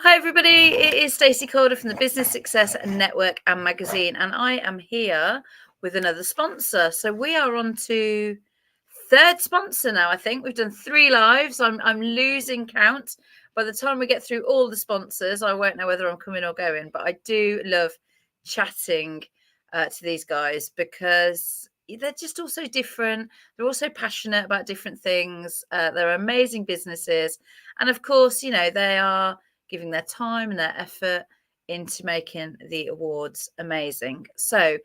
Hi everybody, it is Stacey Calder from the Business Success Network and Magazine, and I am here with another sponsor. So we are on to third sponsor now. I think we've done 3 lives. I'm losing count. By the time we get through all the sponsors, I won't know whether I'm coming or going, but I do love chatting to these guys because they're just also different. They're also passionate about different things. They're amazing businesses, and of course, you know, they are giving their time and their effort into making the awards amazing. So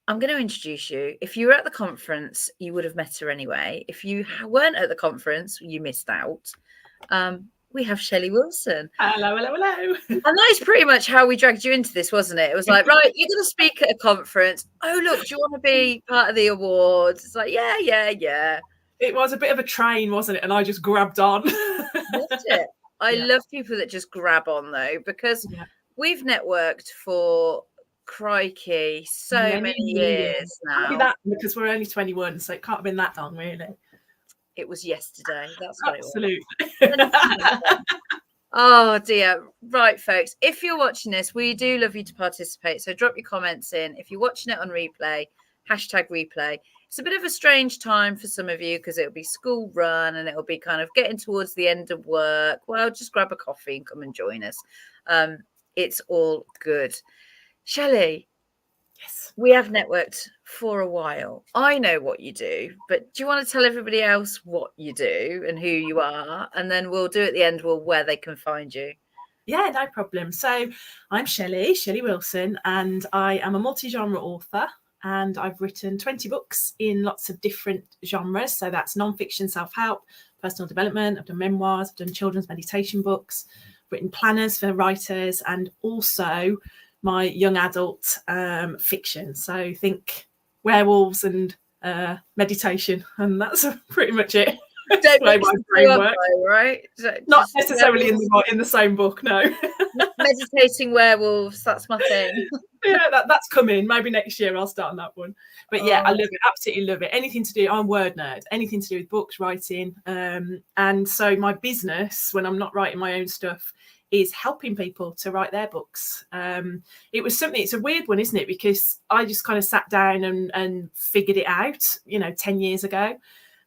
I'm going to introduce you. If you were at the conference, you would have met her anyway. If you weren't at the conference, you missed out. We have Shelley Wilson. Hello. And that is pretty much how we dragged you into this, wasn't it? It was like, right, you're going to speak at a conference. Oh, look, do you want to be part of the awards? It's like, yeah. It was a bit of a train, wasn't it? And I just grabbed on. That's it. I love people that just grab on, though, because we've networked for, crikey, so many years now. Can't be that, because we're only 21, so it can't have been that long, really. It was yesterday. That's what Absolutely. It was. Oh, dear. Right, folks, if you're watching this, we do love you to participate. So drop your comments in. If you're watching it on replay, #replay. It's a bit of a strange time for some of you because it'll be school run and it'll be kind of getting towards the end of work. Well, just grab a coffee and come and join us. It's all good. Shelley, yes, we have networked for a while. I know what you do, but do you want to tell everybody else what you do and who you are? And then we'll do at the end where they can find you. Yeah, no problem. So I'm Shelley Wilson, and I am a multi-genre author. And I've written 20 books in lots of different genres. So that's non-fiction, self-help, personal development. I've done memoirs, I've done children's meditation books, written planners for writers, and also my young adult fiction. So think werewolves and meditation, and that's pretty much it. Don't my brain works, right? Not necessarily in the same book, no. Meditating werewolves, that's my thing. Yeah, that's coming. Maybe next year I'll start on that one. But yeah, I love it. Absolutely love it. Anything to do, I'm a word nerd. Anything to do with books, writing. And so my business, when I'm not writing my own stuff, is helping people to write their books. It's a weird one, isn't it? Because I just kind of sat down and figured it out, 10 years ago.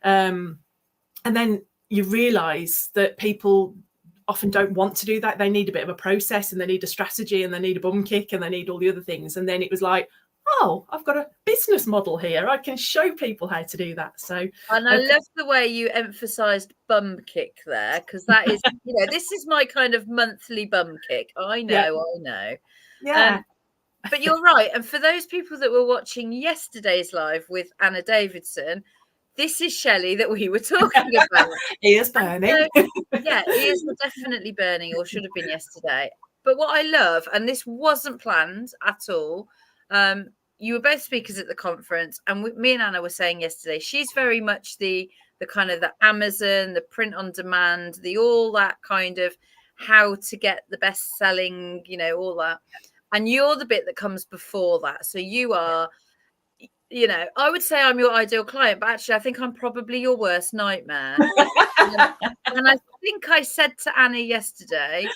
And then you realise that people often don't want to do that. They need a bit of a process, and they need a strategy, and they need a bum kick, and they need all the other things. And then it was like, oh, I've got a business model here. I can show people how to do that. So, and I love the way you emphasised bum kick there, because that is, this is my kind of monthly bum kick. I know. Yeah. But you're right. And for those people that were watching yesterday's live with Anna Davidson, this is Shelley that we were talking about. He is burning. So, he is definitely burning, or should have been yesterday. But what I love, and this wasn't planned at all, you were both speakers at the conference, and me and Anna were saying yesterday, she's very much the kind of the Amazon, the print on demand, the all that kind of how to get the best selling, all that. And you're the bit that comes before that. So you are, I would say I'm your ideal client, but actually I think I'm probably your worst nightmare. And I think I said to Anna yesterday,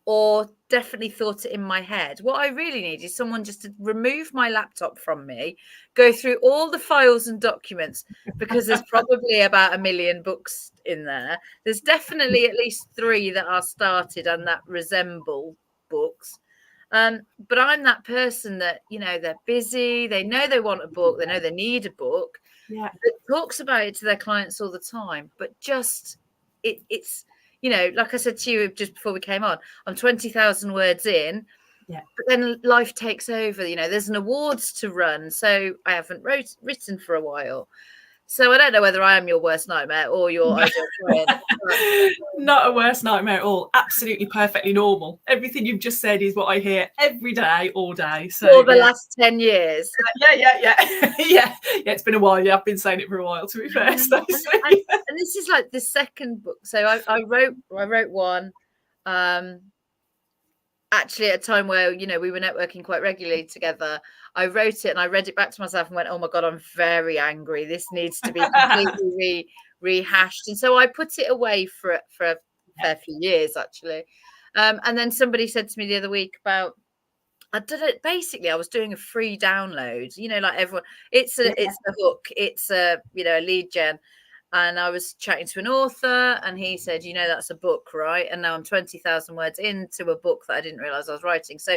or definitely thought it in my head, what I really need is someone just to remove my laptop from me, go through all the files and documents, because there's probably about 1 million books in there. There's definitely at least 3 that are started and that resemble books. But I'm that person that, they're busy, they know they want a book, they know they need a book, that talks about it to their clients all the time, but just it's like I said to you just before we came on, I'm 20,000 words in, but then life takes over. There's an awards to run, so I haven't written for a while. So I don't know whether I am your worst nightmare or your ideal client. Not a worst nightmare at all. Absolutely perfectly normal. Everything you've just said is what I hear every day, all day. So for the last 10 years. Yeah. It's been a while. Yeah, I've been saying it for a while, to be fair. And this is like the second book. So I wrote one. Actually, at a time where we were networking quite regularly together, I wrote it and I read it back to myself and went, "Oh my God, I'm very angry. This needs to be completely rehashed." And so I put it away for a fair few years, actually. And then somebody said to me the other week about, I did it basically. I was doing a free download, like everyone. It's a hook. It's a a lead gen, and I was chatting to an author, and he said, that's a book, right? And now I'm 20,000 words into a book that I didn't realize I was writing. So,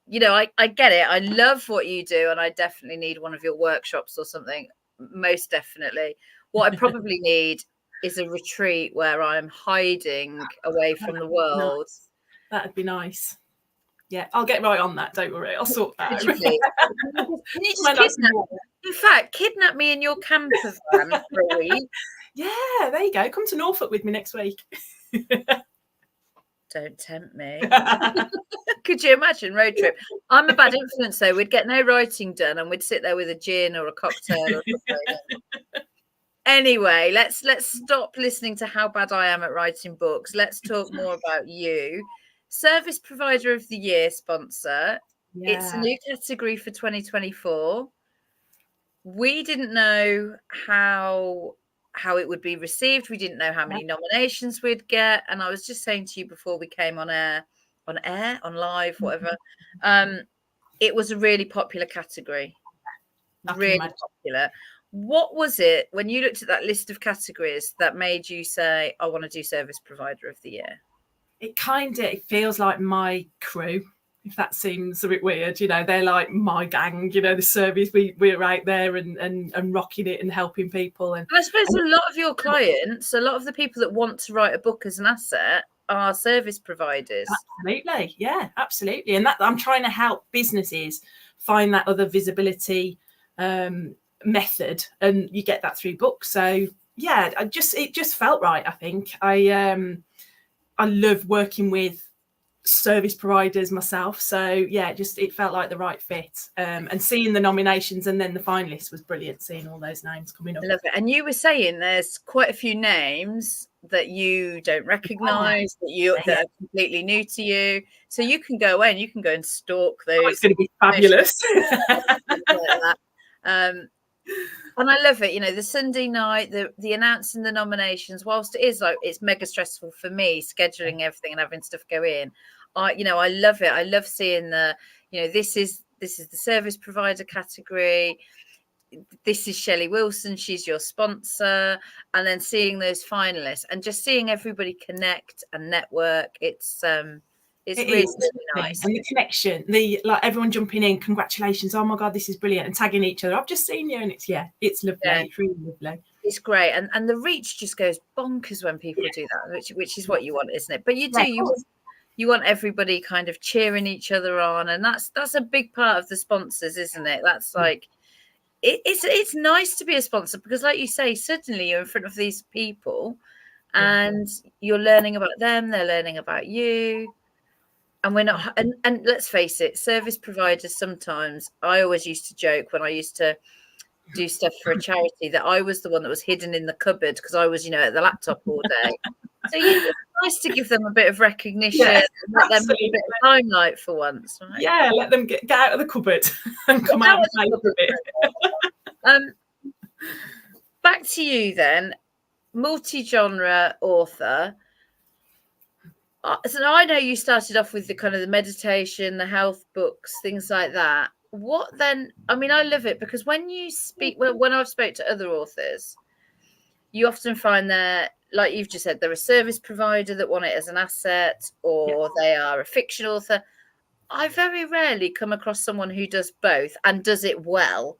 I get it. I love what you do, and I definitely need one of your workshops or something. Most definitely. What I probably need is a retreat where I'm hiding away from the world. Nice. That'd be nice. Yeah, I'll get right on that. Don't worry, I'll sort that. Could you please? Can you just in fact, kidnap me in your camper van for a week? Yeah, there you go. Come to Norfolk with me next week. Don't tempt me. Could you imagine road trip? I'm a bad influence though. We'd get no writing done, and we'd sit there with a gin or a cocktail or something. Anyway, let's stop listening to how bad I am at writing books. Let's talk more about you. Service Provider of the Year sponsor. Yeah. It's a new category for 2024. We didn't know how it would be received. We didn't know how many nominations we'd get. And I was just saying to you before we came on live, whatever. It was a really popular category. Really popular. What was it when you looked at that list of categories that made you say, I want to do Service Provider of the Year? It feels like my crew, if that seems a bit weird. They're like my gang, the service, we're out there and rocking it and helping people. And I suppose a lot of your clients, a lot of the people that want to write a book as an asset are service providers. Absolutely. Yeah, absolutely. And that I'm trying to help businesses find that other visibility method, and you get that through books. So yeah, it just felt right. I think I love working with service providers myself. So yeah, it felt like the right fit. And seeing the nominations and then the finalists was brilliant, seeing all those names coming up. I love it. And you were saying there's quite a few names that you don't recognise, that are completely new to you. So you can go away and you can go and stalk those. It's going to be fabulous. And I love it, the Sunday night, the announcing the nominations, whilst it is it's mega stressful for me, scheduling everything and having stuff go in. I love it. I love seeing this is the service provider category. This is Shelley Wilson. She's your sponsor. And then seeing those finalists and just seeing everybody connect and network. It's really nice. And the connection, everyone jumping in, congratulations, oh my God, this is brilliant, and tagging each other. I've just seen you, and it's lovely. Yeah. It's really lovely. It's great. And the reach just goes bonkers when people do that, which is what you want, isn't it? But you want everybody kind of cheering each other on, and that's a big part of the sponsors, isn't it? That's like it's nice to be a sponsor because, like you say, suddenly you're in front of these people and you're learning about them, they're learning about you. And we're not, and let's face it, service providers sometimes, I always used to joke when I used to do stuff for a charity that I was the one that was hidden in the cupboard because I was, at the laptop all day. So it's nice to give them a bit of recognition, and let them have a bit of limelight for once, right? Yeah, let them get out of the cupboard and come out and play a bit. Back to you then, multi-genre author. So I know you started off with the kind of the meditation, the health books, things like that. What then? I mean, I love it because when you speak, when I've spoke to other authors, you often find that, like you've just said, they're a service provider that want it as an asset, or they are a fiction author. I very rarely come across someone who does both and does it well.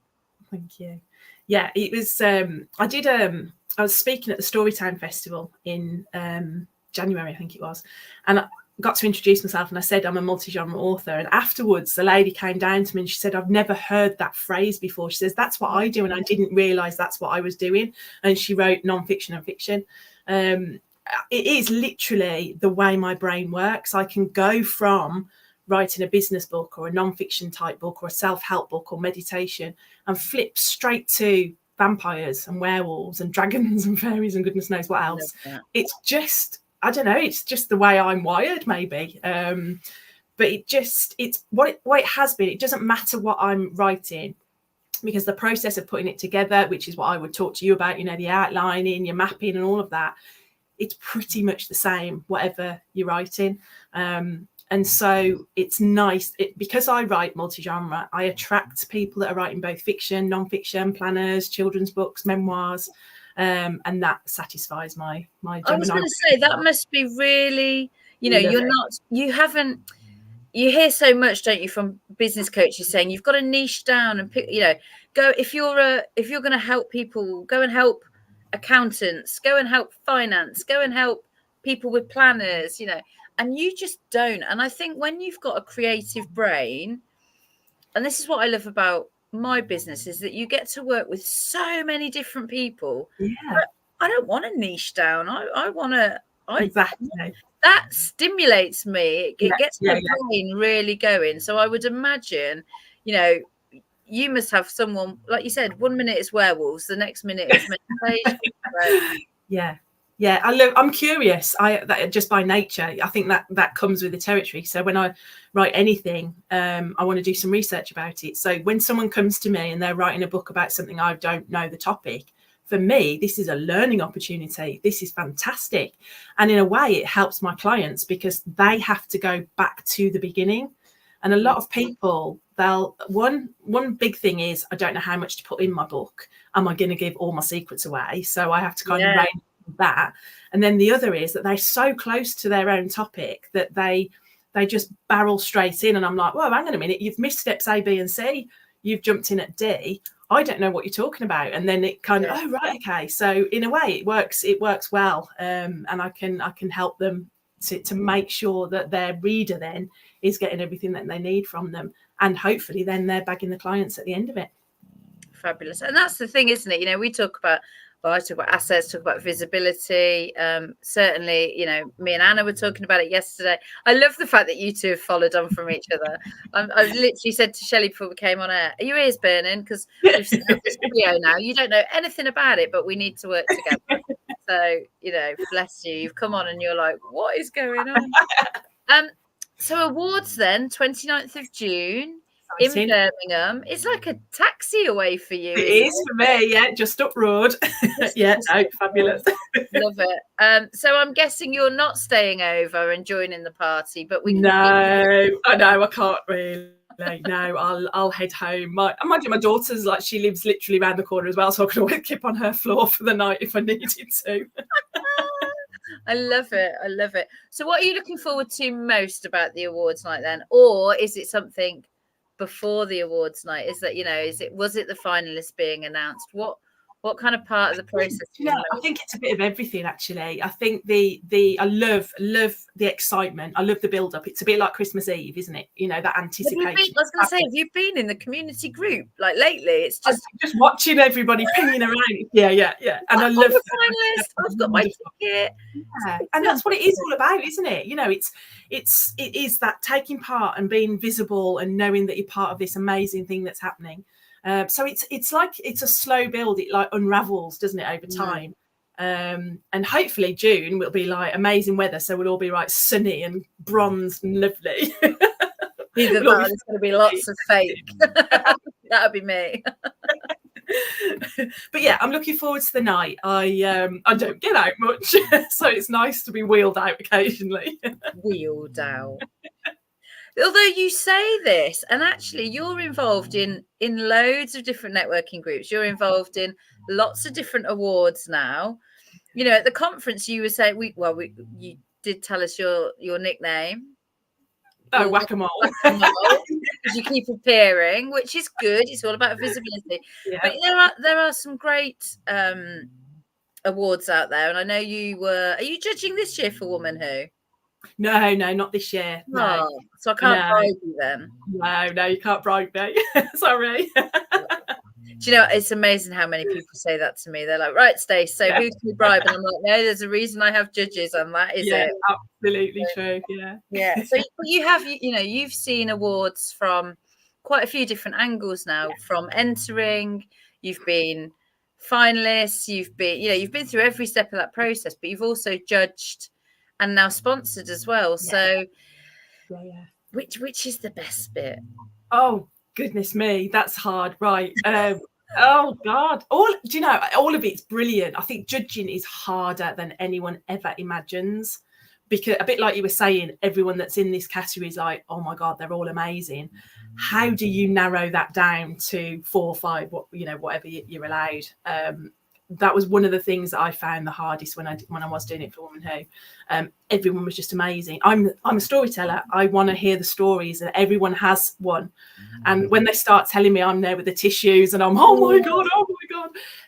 Thank you. Yeah, it was. I was speaking at the Storytime Festival in January, I think it was, and I got to introduce myself, and I said I'm a multi-genre author. And afterwards the lady came down to me and she said, I've never heard that phrase before. She says, that's what I do, and I didn't realize that's what I was doing. And she wrote non-fiction and fiction. It is literally the way my brain works. I can go from writing a business book or a non-fiction type book or a self-help book or meditation and flip straight to vampires and werewolves and dragons and fairies and goodness knows what else. It's just, I don't know, it's just the way I'm wired, maybe. But it's what it has been. It doesn't matter what I'm writing, because the process of putting it together, which is what I would talk to you about, the outlining, your mapping and all of that, it's pretty much the same, whatever you're writing. And so it's nice because I write multi-genre. I attract people that are writing both fiction, non-fiction, planners, children's books, memoirs, and that satisfies my job. I was going to say that must be really, you know, you hear so much, don't you, from business coaches saying you've got to niche down and pick, you know, go if you're going to help people, go and help accountants, go and help finance, go and help people with planners, you know, and you just don't. And I think when you've got a creative brain, and this is what I love about my business, is that you get to work with so many different people. Yeah. I don't want to niche down. I want to. Exactly. That stimulates me. It gets my brain really going. So I would imagine, you know, you must have someone, like you said, 1 minute is werewolves, the next minute is meditation. Yeah, I'm curious. That just by nature, I think that comes with the territory. So when I write anything, I want to do some research about it. So when someone comes to me and they're writing a book about something I don't know the topic, for me, this is a learning opportunity. This is fantastic. And in a way, it helps my clients because they have to go back to the beginning. And a lot of people, one big thing is, I don't know how much to put in my book. Am I going to give all my secrets away? So I have to kind of rein that. And then the other is that they're so close to their own topic that they just barrel straight in. And I'm like, well, hang on a minute, you've missed steps A, B, and C. You've jumped in at D. I don't know what you're talking about. And then it kind of, oh, right, okay. So in a way, it works well. And I can help them to make sure that their reader then is getting everything that they need from them. And hopefully then they're bagging the clients at the end of it. Fabulous. And that's the thing, isn't it? You know, I talk about assets, talk about visibility. Certainly, you know, me and Anna were talking about it yesterday. I love the fact that you two have followed on from each other. I've literally said to Shelley before we came on air, are your ears burning? Because we've set up this video now. You don't know anything about it, but we need to work together. So, you know, bless you. You've come on and you're like, what is going on? So awards then, 29th of June. In Birmingham. It's like a taxi away for you. It is for me, yeah, just up road. Yeah, fabulous. Love it. So I'm guessing you're not staying over and joining the party, but we can. No, I know, I can't really. No, I'll head home. Imagine my daughter's like, she lives literally around the corner as well, so I can always keep on her floor for the night if I needed to. I love it. I love it. So what are you looking forward to most about the awards night then? Or is it something before the awards night? Is that, you know, was it the finalists being announced? What kind of part of the process? I think it's a bit of everything, actually. I think I love the excitement. I love the build up. It's a bit like Christmas Eve, isn't it? You know, that anticipation. I was going to say, have you been in the community group like lately? It's just watching everybody pinging around. Yeah. And I love the finalist. I've got my ticket. Yeah, and that's what it is all about, isn't it? You know, it is that taking part and being visible and knowing that you're part of this amazing thing that's happening. So it's like it's a slow build. It like unravels, doesn't it, over time? And hopefully June will be like amazing weather, so we'll all be right sunny and bronzed and lovely. Either that, there's going to be lots of fake. That'll be me. But yeah, I'm looking forward to the night. I don't get out much, so it's nice to be wheeled out occasionally. Wheeled out. Although you say this, and actually you're involved in loads of different networking groups. You're involved in lots of different awards now. You know, at the conference you were saying you did tell us your nickname. Oh, whack-a-mole. Because you keep appearing, which is good. It's all about visibility. Yeah. But there are some great awards out there, and I know are you judging this year for Woman Who? No, not this year. No. Oh, so I can't bribe you then. No, you can't bribe me. Sorry. Do you know, it's amazing how many people say that to me. They're like, right, Stacey, so who can we bribe? And I'm like, no, there's a reason I have judges on that, is it? Absolutely true. Yeah. So you've seen awards from quite a few different angles now, from entering, you've been finalists, you've been through every step of that process, but you've also judged and now sponsored as well. So which is the best bit? Oh, goodness me, that's hard. Right. Oh God! Do you know? All of it's brilliant. I think judging is harder than anyone ever imagines, because a bit like you were saying, everyone that's in this category is like, oh my God, they're all amazing. How do you narrow that down to 4 or 5? Whatever you're allowed. That was one of the things that I found the hardest when I was doing it for Woman Who. Everyone was just amazing. I'm a storyteller. I want to hear the stories, and everyone has one. And when they start telling me I'm there with the tissues, and I'm oh my god,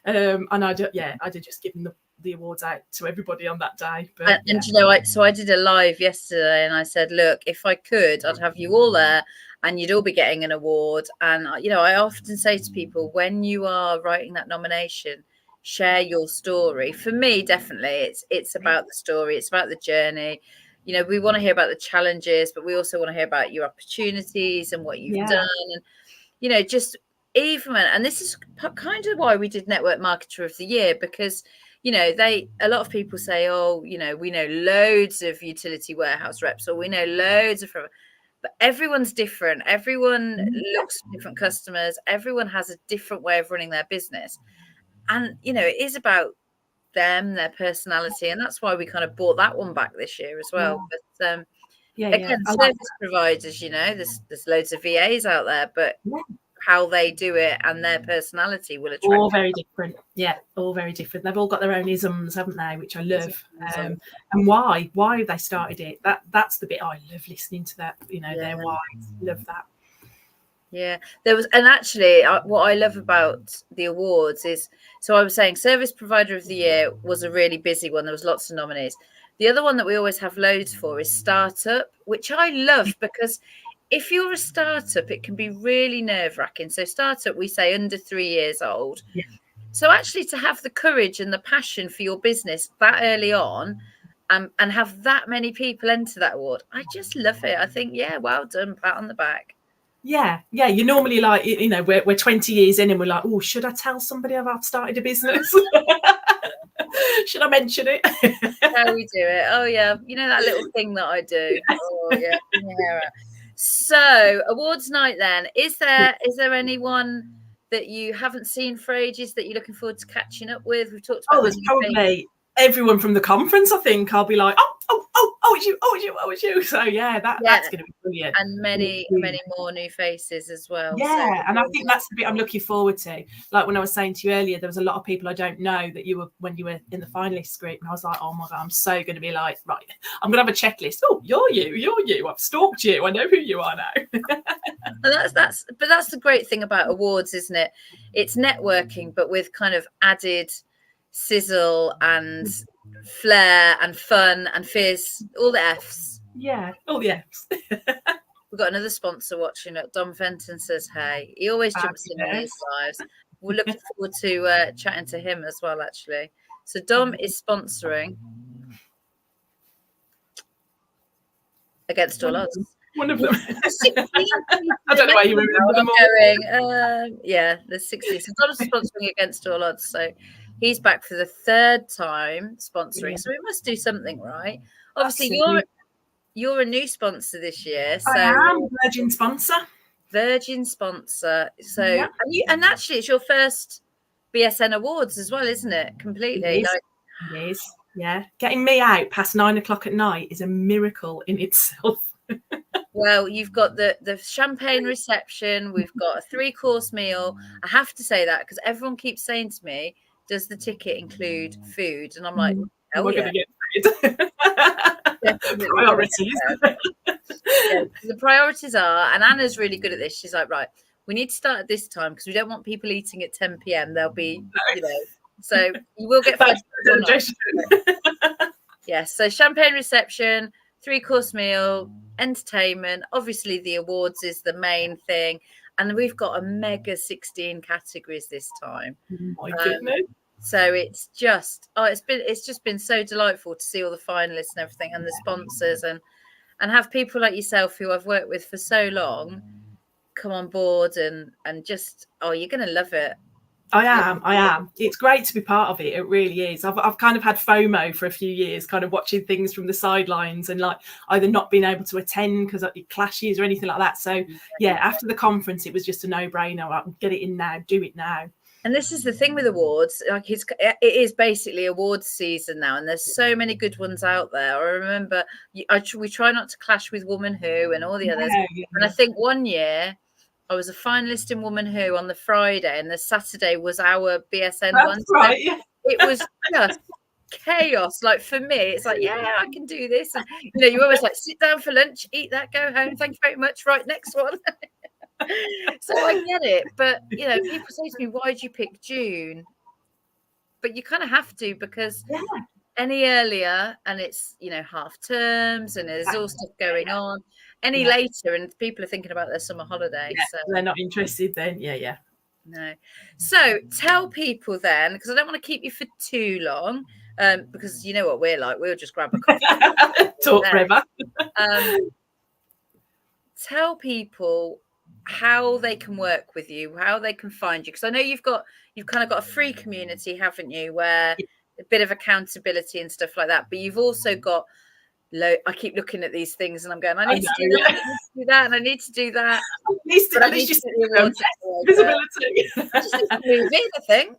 and I did just give them the awards out to everybody on that day. But and you know, so I did a live yesterday, and I said, look, if I could, I'd have you all there, and you'd all be getting an award. And you know, I often say to people, when you are writing that nomination, share your story. For me, definitely, it's about the story, it's about the journey. You know, we want to hear about the challenges, but we also want to hear about your opportunities and what you've done. And you know, just even and this is kind of why we did Network Marketer of the Year, because you know, a lot of people say, oh, you know, we know loads of utility warehouse reps, or we know loads of, but everyone's different. Everyone looks for different customers. Everyone has a different way of running their business. And, you know, it is about them, their personality. And that's why we kind of brought that one back this year as well. But again, service providers, you know, there's loads of VAs out there, but how they do it and their personality will attract all very different. Yeah, all very different. They've all got their own isms, haven't they, which I love. And why they started it, that's the bit I love listening to, that, you know, their why. Love that. Yeah, there was, and actually what I love about the awards is, so I was saying Service Provider of the Year was a really busy one. There was lots of nominees. The other one that we always have loads for is Startup, which I love, because if you're a startup, it can be really nerve-wracking. So Startup, we say under 3 years old. Yeah. So actually to have the courage and the passion for your business that early on, and have that many people enter that award, I just love it. I think, yeah, well done, pat on the back. Yeah. You're normally like, you know, we're 20 years in and we're like, oh, should I tell somebody I've started a business? Should I mention it? How we do it? Oh yeah, you know that little thing that I do. Oh yeah, so awards night then. Is there anyone that you haven't seen for ages that you're looking forward to catching up with? We've talked about there's probably everyone from the conference. I think I'll be like, it's you. So yeah, that's going to be brilliant. And many more new faces as well. Yeah, so, and I think that's the bit I'm looking forward to. Like when I was saying to you earlier, there was a lot of people I don't know that you were when you were in the finalist group, and I was like, oh my God, I'm so going to be like, right, I'm going to have a checklist. Oh, you're you. I've stalked you. I know who you are now. And that's the great thing about awards, isn't it? It's networking, but with kind of added sizzle and flair and fun and fizz, all the F's. Yeah, all the F's. We've got another sponsor watching it. Dom Fenton says, hey. He always jumps in on these lives. We're looking forward to chatting to him as well, actually. So Dom is sponsoring Against All Odds. One of them. I don't know why you remember them all. Yeah, there's 60. So Dom's sponsoring Against All Odds. So he's back for the 3rd time sponsoring. Yeah. So we must do something right. Obviously, you're a new sponsor this year. So I am Virgin sponsor. So and actually, it's your first BSN Awards as well, isn't it? Completely. It is. Yeah. Getting me out past 9 o'clock at night is a miracle in itself. Well, you've got the champagne reception. We've got a 3-course meal. I have to say that because everyone keeps saying to me, does the ticket include food? And I'm like, hell we're going to get food. Priorities. Yeah, the priorities are, and Anna's really good at this. She's like, right, we need to start at this time because we don't want people eating at 10 p.m. They'll be, you know, so you will get food. Yes, so champagne reception, 3-course meal, entertainment. Obviously, the awards is the main thing, and we've got a mega 16 categories this time. My goodness. So it's just it's just been so delightful to see all the finalists and everything, and the sponsors, and have people like yourself who I've worked with for so long come on board and just you're going to love it. I am. It's great to be part of it. It really is. I've kind of had FOMO for a few years, kind of watching things from the sidelines and like either not being able to attend because it clashes or anything like that. So yeah, after the conference, it was just a no-brainer. I'll get it in now, do it now. And this is the thing with awards, like it is basically awards season now, and there's so many good ones out there. I remember we try not to clash with Woman Who and all the others. And I think one year I was a finalist in Woman Who on the Friday, and the Saturday was our BSN one. Right. So it was just chaos. Like for me, it's like, yeah, I can do this. And you always like sit down for lunch, eat that, go home. Thank you very much. Right, next one. So I get it, but people say to me, why did you pick June? But you kind of have to, because any earlier and it's half terms and there's all stuff going on. Any later and people are thinking about their summer holiday, so they're not interested then. No. So tell people then, because I don't want to keep you for too long, because you know what we're like, we'll just grab a coffee. Talk forever. Tell people how they can work with you, how they can find you, because I know you've kind of got a free community, haven't you, where a bit of accountability and stuff like that, but you've also got I keep looking at these things and I'm going, I need to do that, I need to do that, and I need to do that. At least just visibility. I just need to move in, I think.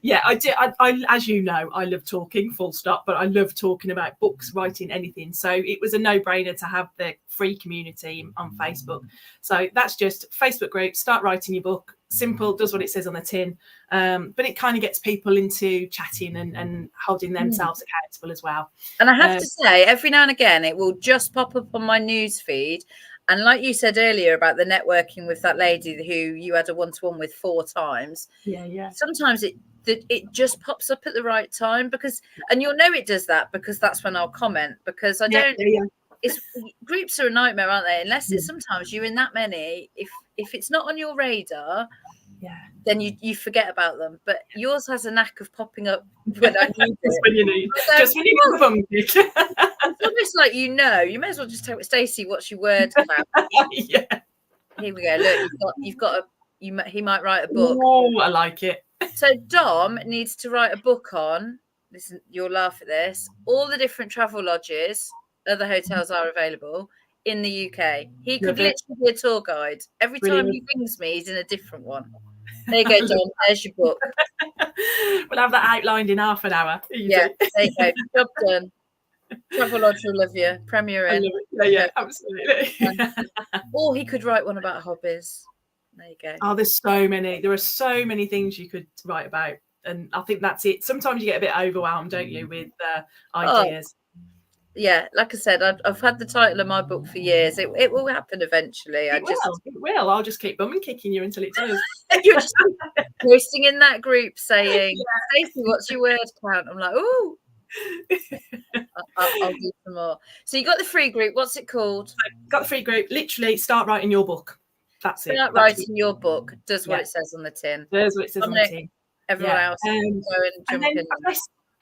Yeah, I do. I as you know, I love talking, full stop, but I love talking about books, writing, anything. So it was a no-brainer to have the free community on Facebook. So that's just Facebook group, start writing your book. Simple, does what it says on the tin. But it kind of gets people into chatting and holding themselves accountable as well. And I have to say, every now and again, it will just pop up on my news feed. And like you said earlier about the networking with that lady who you had a one-to-one with 4 times. Yeah. Sometimes it just pops up at the right time, and you'll know it does that because that's when I'll comment, because I don't. It's groups are a nightmare, aren't they? Unless it's sometimes you're in that many. If it's not on your radar, then you forget about them. But yours has a knack of popping up when I need it. When you need. Just when you need a bum kick. It's almost like you may as well just tell Stacey what's your word about. Yeah. Here we go. Look, you've got he might write a book. Oh, I like it. So Dom needs to write a book on. Listen, you'll laugh at this. All the different travel lodges, other hotels are available in the UK. He could literally be a tour guide. Every time he rings me, he's in a different one. There you go, Dom. There's your book. We'll have that outlined in half an hour. Easy. Yeah, there you go. Job done. Travelodge will love you. Premier in. Yeah, absolutely. Or he could write one about hobbies. There you go. Oh, there's so many. There are so many things you could write about. And I think that's it. Sometimes you get a bit overwhelmed, don't you, with ideas. Yeah, like I said, I've had the title of my book for years. It will happen eventually. It will. I'll just keep bumming kicking you until it does. You're just posting in that group saying, Stacey, what's your word count? I'm like, ooh. I'll do some more. So you got the free group. What's it called? Got the free group. Literally, start writing your book. That's it. Start writing your book. Does what it says on the tin. Does what it says on the tin. Everyone else go and jump in.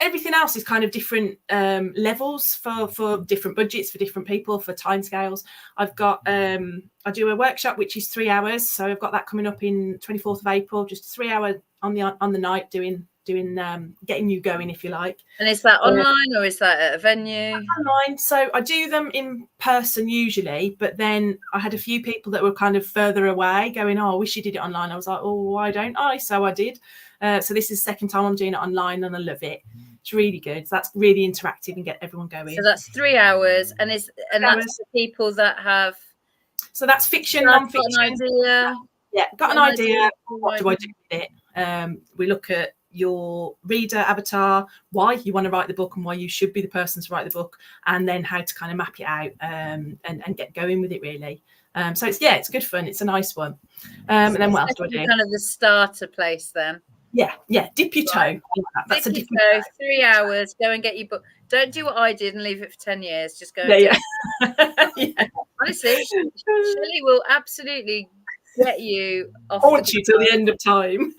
Everything else is kind of different levels for different budgets, for different people, for timescales. I've got I do a workshop which is 3 hours, so I've got that coming up in 24th of April. Just 3 hour on the night doing getting you going, if you like. And is that online or is that at a venue? Online. So I do them in person usually, but then I had a few people that were kind of further away going, oh, I wish you did it online. I was like, oh, why don't I? So I did. So this is the second time I'm doing it online and I love it. It's really good. So that's really interactive and get everyone going. So that's 3 hours, and that's for people that have. So that's fiction, non-fiction. Got an idea. Yeah, got an idea. What do I do with it? We look at your reader avatar, why you want to write the book and why you should be the person to write the book, and then how to kind of map it out and get going with it really. So it's good fun. It's a nice one. And then what else do I do? Kind of the starter place then. Yeah, dip your toe. That's dip your toe. 3 hours. Go and get your book. Don't do what I did and leave it for 10 years. Just go. And yeah. Honestly, Shelley will absolutely get you off. Haunt you till the end of time.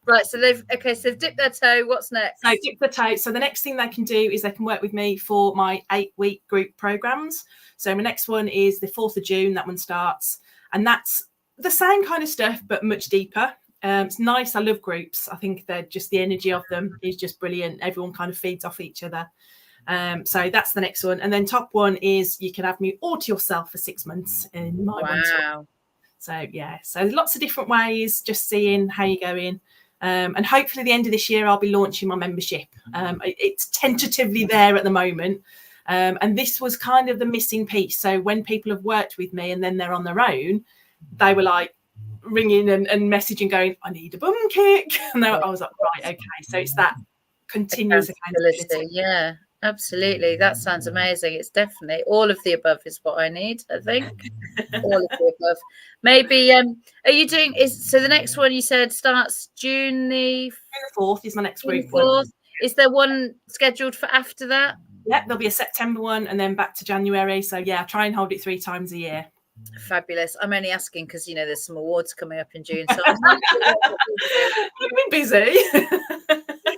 Right, so they've dipped their toe. What's next? So dip the toe. So the next thing they can do is they can work with me for my 8-week group programs. So my next one is the 4th of June. That one starts, and that's the same kind of stuff but much deeper. It's nice. I love groups. I think they're just the energy of them is just brilliant. Everyone kind of feeds off each other. So that's the next one. And then top one is you can have me all to yourself for 6 months in my one. So yeah, so lots of different ways, just seeing how you're going. And hopefully the end of this year, I'll be launching my membership. It's tentatively there at the moment. And this was kind of the missing piece. So when people have worked with me and then they're on their own, they were like ringing and messaging going, I need a bum kick. And I was like, right, okay. So it's that continuous accountability. Yeah, absolutely. That sounds amazing. It's definitely all of the above is what I need, I think. All of the above. Maybe are you doing so the next one you said starts June the 4th is my next group. 4th. Is there one scheduled for after that? Yeah, there'll be a September one and then back to January. So yeah, try and hold it 3 times a year. Fabulous. I'm only asking because there's some awards coming up in June. So You've been busy.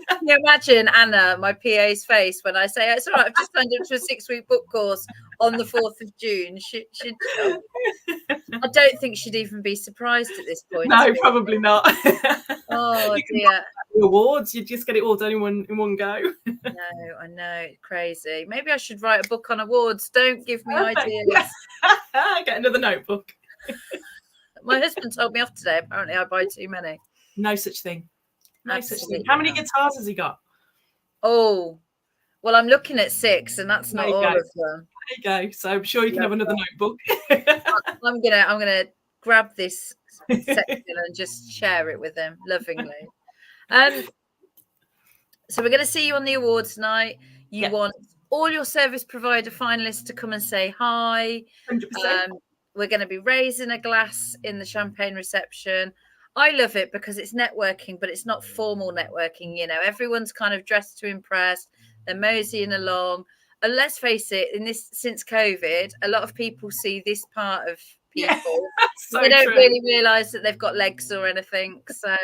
Can you imagine Anna, my PA's face when I say it's all right, I've just signed up to a 6-week book course on the 4th of June. I don't think she'd even be surprised at this point. No, probably not. Oh dear. Awards, you just get it all done in one go. No, I know, crazy. Maybe I should write a book on awards. Don't give me ideas. Get another notebook. My husband told me off today. Apparently I buy too many. No such thing. No such thing. How many guitars has he got? Oh, well, I'm looking at 6, and that's not all of them. There you go. So I'm sure you can have another notebook. I'm gonna grab this section and just share it with him lovingly. So we're going to see you on the awards night. You want all your service provider finalists to come and say hi. 100%. We're going to be raising a glass in the champagne reception. I love it because it's networking, but it's not formal networking. Everyone's kind of dressed to impress. They're moseying along. And let's face it, since COVID, a lot of people see this part of people. So they don't true. really realise that they've got legs or anything. So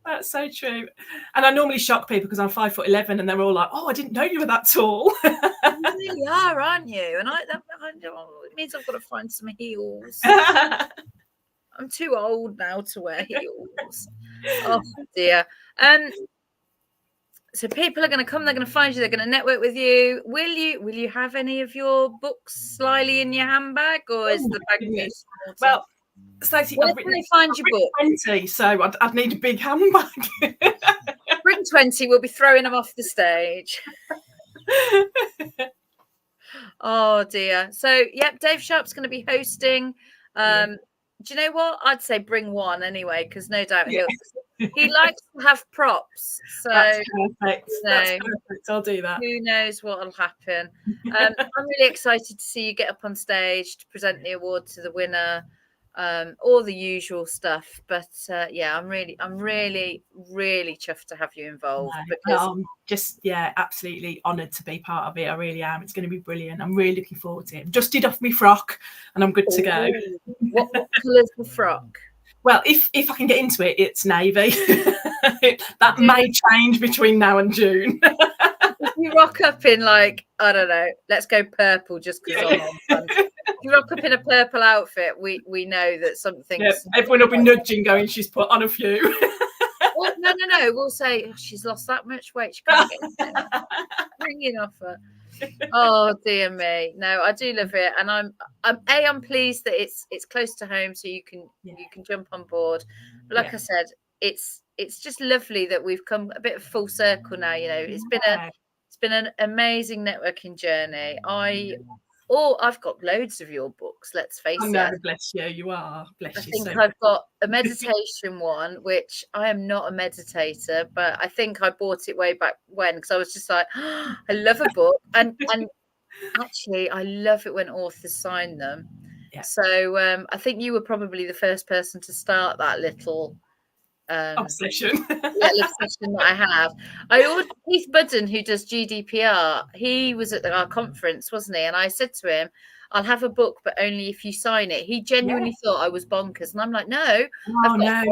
that's so true. And I normally shock people because I'm 5'11", and they're all like, "Oh, I didn't know you were that tall." You really are, aren't you? And it means I've got to find some heels. I'm too old now to wear heels. Oh dear. So people are going to come. They're going to find you. They're going to network with you. Will you have any of your books slyly in your handbag, or is the bag too small? Well, Stacey, where can they find your book? 20, so I'd need a big handbag. Bring 20. We'll be throwing them off the stage. Oh dear. So Dave Sharp's going to be hosting. Do you know what? I'd say bring one anyway, because no doubt he likes to have props. So that's perfect. That's perfect. I'll do that. Who knows what will happen? I'm really excited to see you get up on stage to present the award to the winner. All the usual stuff, but I'm really chuffed to have you involved. Because I'm just absolutely honoured to be part of it. I really am. It's going to be brilliant. I'm really looking forward to it. Just did off my frock, and I'm good to go. What colour's the frock? Well, if I can get into it, it's navy. That may change between now and June. If you rock up in I don't know, let's go purple just because I'm on front. If you rock up in a purple outfit, we know that something's... Yeah, everyone will be nudging going, she's put on a few. Well, no. We'll say, she's lost that much weight. She can't get in. Ringing off her. Oh, dear me. No, I do love it. And I'm pleased that it's close to home, so you can jump on board. But like I said, it's just lovely that we've come a bit of full circle now. It's been an amazing networking journey. I've got loads of your books, let's face it. No, bless you. You are. Bless you. I think I've got a meditation one, which I am not a meditator, but I think I bought it way back when, because I was just like, oh, I love a book. And actually, I love it when authors sign them. Yeah. So I think you were probably the first person to start that little... obsession. Obsession that I have. I ordered Keith Budden, who does GDPR. He was at our conference, wasn't he? And I said to him, I'll have a book, but only if you sign it. He genuinely thought I was bonkers. And I'm like, no, I've got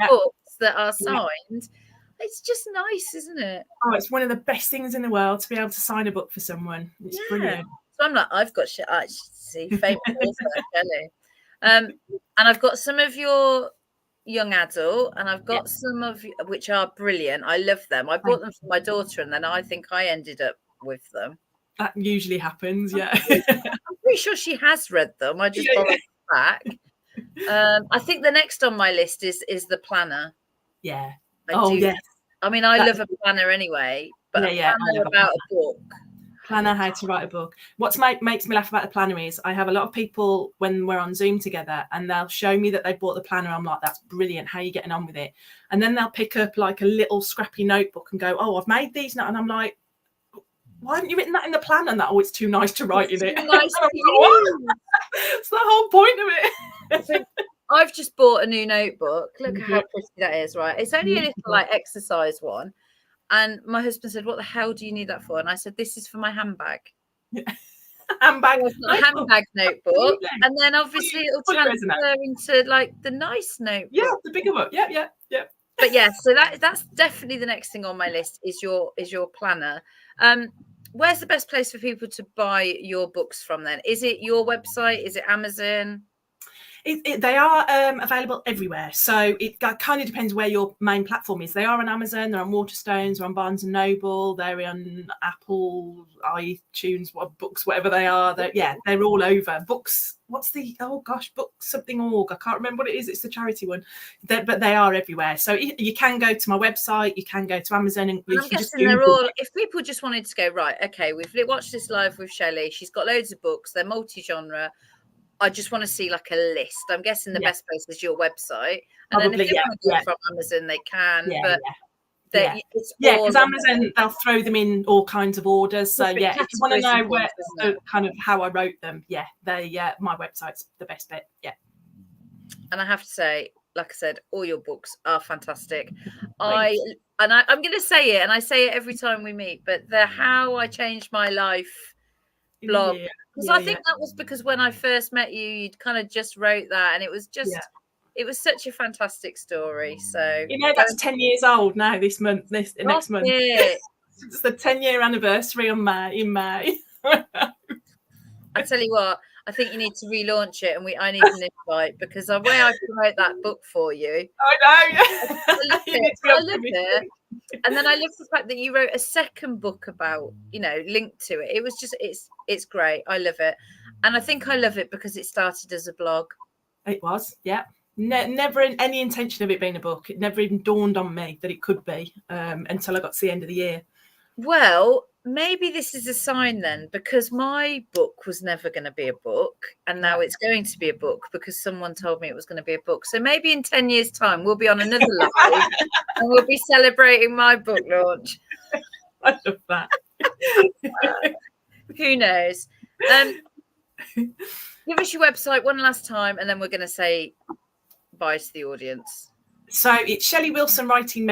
books that are signed. It's just nice, isn't it? Oh, it's one of the best things in the world to be able to sign a book for someone. It's brilliant. So I'm like, I've got shit. I see, famous author, Shelley. And I've got some of your young adult, and I've got some of which are brilliant. I love them. I bought them for my daughter, and then I think I ended up with them. That usually happens. I'm pretty sure she has read them. I just borrowed them back. I think the next on my list is the planner. Yeah. I do. Yes. I mean, I love a planner anyway, but a planner about a book. Planner how to write a book. What makes me laugh about the planner is I have a lot of people when we're on Zoom together and they'll show me that they bought the planner. I'm like, that's brilliant. How are you getting on with it? And then they'll pick up like a little scrappy notebook and go, oh, I've made these now. And I'm like, why haven't you written that in the planner? And that, oh, it's too nice to write in it. Nice to use. It's the whole point of it. So I've just bought a new notebook. Look how pretty that is, right? It's only a little like exercise one. And my husband said, what the hell do you need that for? And I said, this is for my handbag. Handbag. Handbag notebook. And then obviously it'll transfer into like the nice notebook. Yeah, the bigger book. Yeah. But yeah, so that's definitely the next thing on my list is your planner. Where's the best place for people to buy your books from then? Is it your website? Is it Amazon? They are available everywhere. So it kind of depends where your main platform is. They are on Amazon, they're on Waterstones, they're on Barnes & Noble, they're on Apple, iTunes, Books, whatever they are. They're all over. Books, Book something org. I can't remember what it is. It's the charity one. But they are everywhere. So you can go to my website, you can go to Amazon. And I'm guessing they're all, if people just wanted to go, right, okay, we've watched this live with Shelley. She's got loads of books. They're multi-genre. I just want to see like a list. I'm guessing the best place is your website. And probably, then if they want to go from Amazon, they can. Because Amazon, they'll throw them in all kinds of orders. So if you want to know where kind of how I wrote them, my website's the best bit. Yeah. And I have to say, like I said, all your books are fantastic. I'm going to say it, and I say it every time we meet, but the How I Changed My Life blog. Because I think that was because when I first met you, you'd kind of just wrote that, and it was just it was such a fantastic story. So that's 10 years old now. Next month. It's the 10-year anniversary in May. I tell you what, I think you need to relaunch it, and I need an invite because the way I promote that book for you, I know. I love it. And then I love the fact that you wrote a second book about, linked to it. It was just, it's great. I love it. And I think I love it because it started as a blog. It was, yeah. Never any intention of it being a book. It never even dawned on me that it could be until I got to the end of the year. Well, maybe this is a sign then, because my book was never going to be a book, and now it's going to be a book because someone told me it was going to be a book. So maybe in 10 years' time, we'll be on another live and we'll be celebrating my book launch. I love that. Who knows? Give us your website one last time, and then we're going to say bye to the audience. So it's Shelley Wilson Writing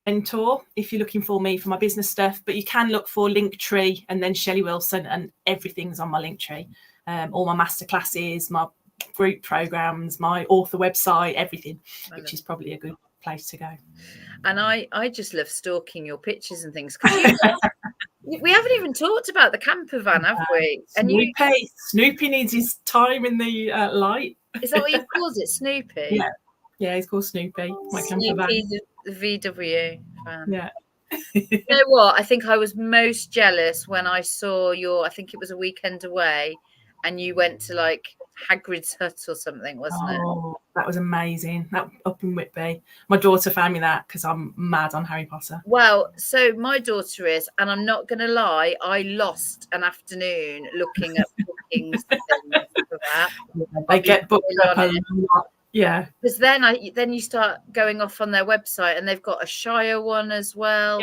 Mentor if you're looking for me for my business stuff, but you can look for Linktree and then Shelley Wilson, and everything's on my Linktree. All my masterclasses, my group programs, my author website, everything, which is probably a good place to go. And I just love stalking your pictures and things, because we haven't even talked about the camper van, have we? And Snoopy needs his time in the light. Is that what you called it, Snoopy? Yeah, he's called Snoopy. My camper van. The VW fan. Yeah. You know what? I think I was most jealous when I saw I think it was a weekend away, and you went to like Hagrid's hut or something, wasn't it? Oh, that was amazing. That up in Whitby. My daughter found me that because I'm mad on Harry Potter. Well, so my daughter is, and I'm not going to lie, I lost an afternoon looking at bookings and things for that. They get booked up a lot. Yeah, because then you start going off on their website, and they've got a Shire one as well.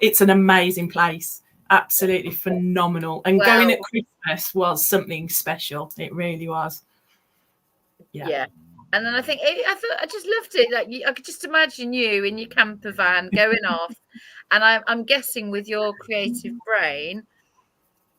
It's an amazing place, absolutely phenomenal. And going at Christmas was something special. It really was. Yeah. And then I just loved it. Like I could just imagine you in your camper van going off, and I'm guessing with your creative brain,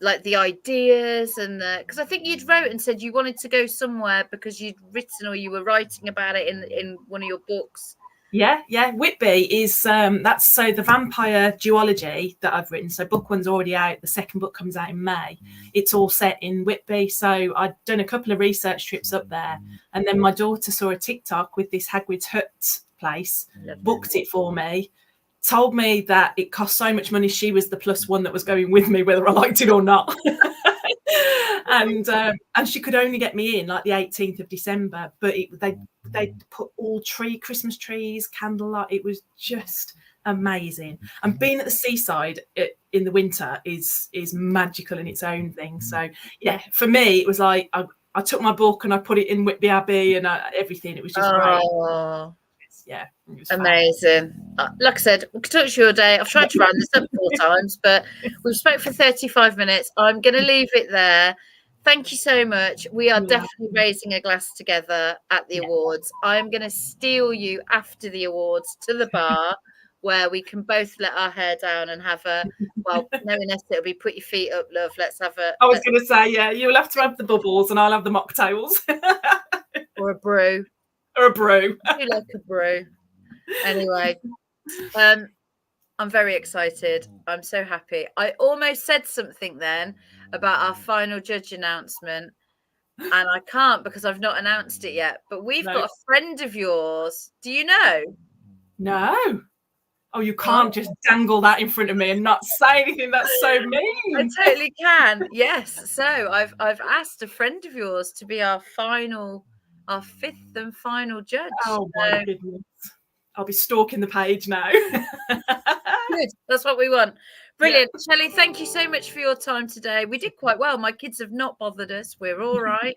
like the ideas and because I think you'd wrote and said you wanted to go somewhere because you'd written or you were writing about it in one of your books. Yeah. Whitby is that's so the vampire duology that I've written. So book one's already out. The second book comes out in May. It's all set in Whitby. So I'd done a couple of research trips up there, and then my daughter saw a TikTok with this Hagrid's hut place, booked it for me. Told me that it cost so much money, she was the plus one that was going with me, whether I liked it or not. and she could only get me in like the 18th of December, but they put all Christmas trees, candlelight. It was just amazing. And being at the seaside in the winter is magical in its own thing. So yeah, for me it was like I took my book and I put it in Whitby Abbey and everything. It was just great. Yeah, it was amazing. Like I said, we could touch your day. I've tried to round this up 4 times, but we've spoke for 35 minutes. I'm going to leave it there. Thank you so much. We are definitely raising a glass together at the awards. I'm going to steal you after the awards to the bar where we can both let our hair down and have a, well, knowing us, it'll be put your feet up, love. Let's have a. I was going to say, yeah, you'll have to have the bubbles and I'll have the mocktails. Or a brew. Or a brew. I do like a brew. Anyway, I'm very excited. I'm so happy. I almost said something then about our final judge announcement, and I can't because I've not announced it yet. But we've got a friend of yours. Do you know? No. Oh, you can't just dangle that in front of me and not say anything. That's so mean. I totally can. Yes. So I've asked a friend of yours to be our 5th and final judge. Oh my goodness. I'll be stalking the page now. Good. That's what we want. Brilliant. Yeah. Shelley, thank you so much for your time today. We did quite well. My kids have not bothered us. We're all right.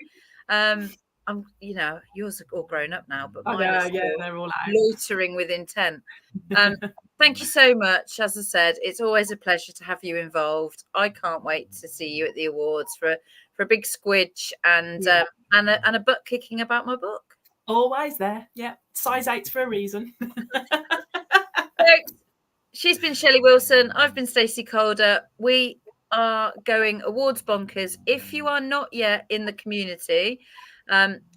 I'm, yours are all grown up now, but mine are they're all out. Loitering with intent. Thank you so much. As I said, it's always a pleasure to have you involved. I can't wait to see you at the awards for a big squidge and a butt kicking about my book. Always there. Yeah. Size 8 for a reason. She's been Shelley Wilson. I've been Stacey Calder. We are going awards bonkers. If you are not yet in the community,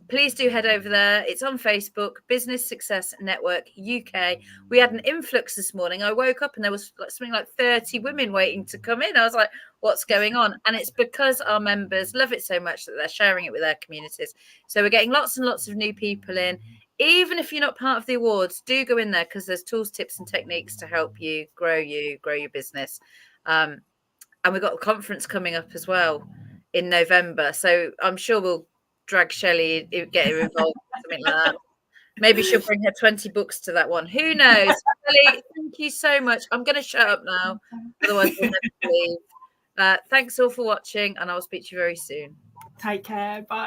please do head over there. It's on Facebook, Business Success Network UK. We had an influx this morning. I woke up and there was something like 30 women waiting to come in. I was like, what's going on? And it's because our members love it so much that they're sharing it with their communities. So we're getting lots and lots of new people in. Even if you're not part of the awards, do go in there because there's tools, tips and techniques to help you grow your business. And we've got the conference coming up as well in November. So I'm sure we'll drag Shelley, get her involved, something like that. Maybe she'll bring her 20 books to that one. Who knows? Shelley, thank you so much. I'm going to shut up now. Otherwise, we'll never leave. Thanks all for watching, and I'll speak to you very soon. Take care. Bye.